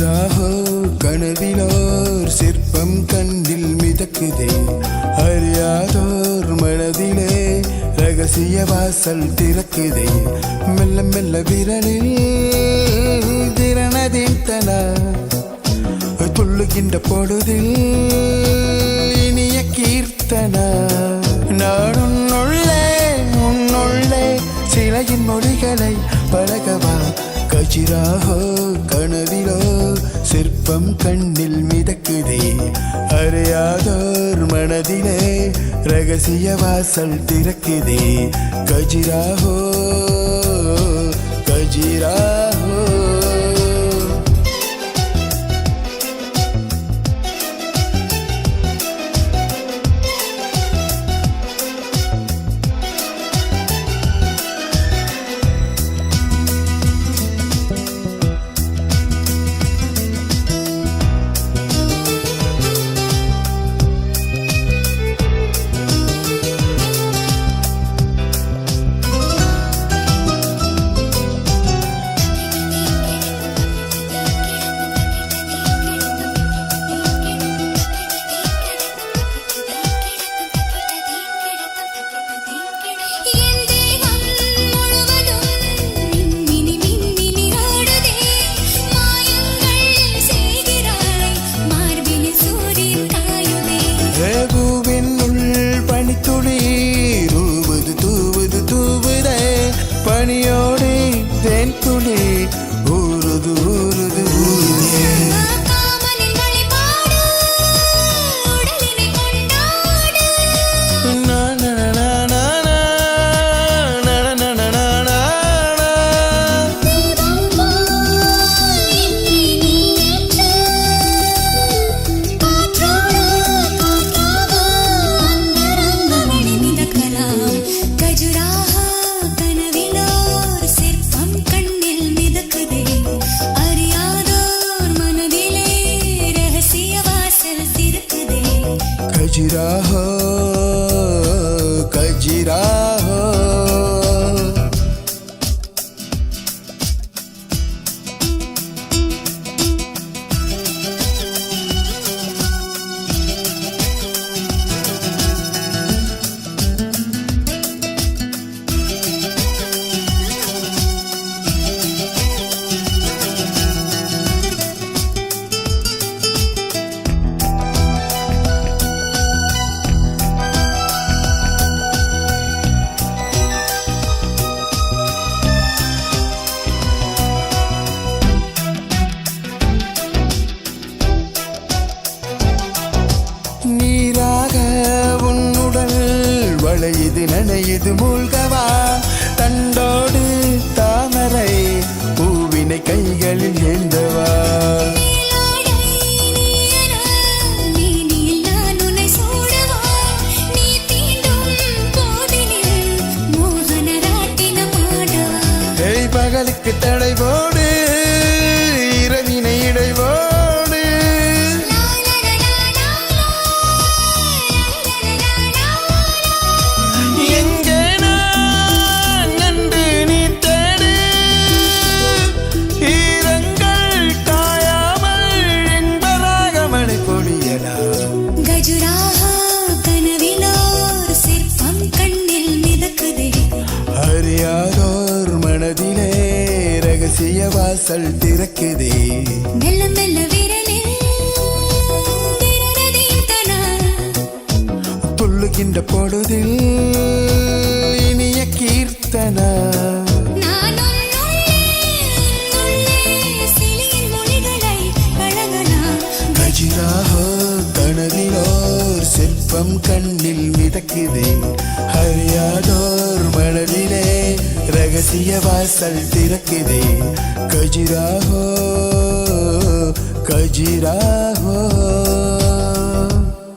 கஜிராஹோ கனவிலோர் சிற்பம் கண்ணில் மிதக்குதே அறியாதோர் மனதிலே ரகசிய வாசல் திறக்குதே மெல்ல மெல்ல விரலில் திறனதித்தன துள்ளுகின்ற பொழுதில் இனிய கீர்த்தன நான் உன்னுள்ளே சிலையின் மொழிகளை பழகவா கஜிராஹோ கனவிலோ சிற்பம் கண்ணில் மிதக்குதே அறியாதோர் மனதிலே ரகசிய வாசல் திறக்குதே கஜிராஹோ கஜிராஹோ பனியோடு தேன் துளி ஊறுது ஊறுது ஊறுது கஜிராஹோ கஜிராஹோ வளையுது நனையுது மூழ்கவா தண்டோடு தாமரை பூவினை கைகளில் ஏந்தவா பகலுக்கு தடை போடு இரவினை இடை போடு எங்கே நான் நன்று நீ தேடு ஈரங்கள் காயாமல் என்பதாக மழை பொழியலாம் கஜுராஹோ கனவிலோர் சிற்பம் கண்ணில் மிதக்குதே அறியாதோர் மனதிலே ரகசிய வாசல் திறக்குதே மெல்ல மெல்ல விரலில் துள்ளுகின்ற பொழுதில் இனிய கீர்த்தன கஜிராஹோ கனவிலோர் சிற்பம் கண்ணில் மிதக்குதே அறியாதோர் மனதிலே ரகசிய வாசல் திறக்குதே கஜிராஹோ கஜிரா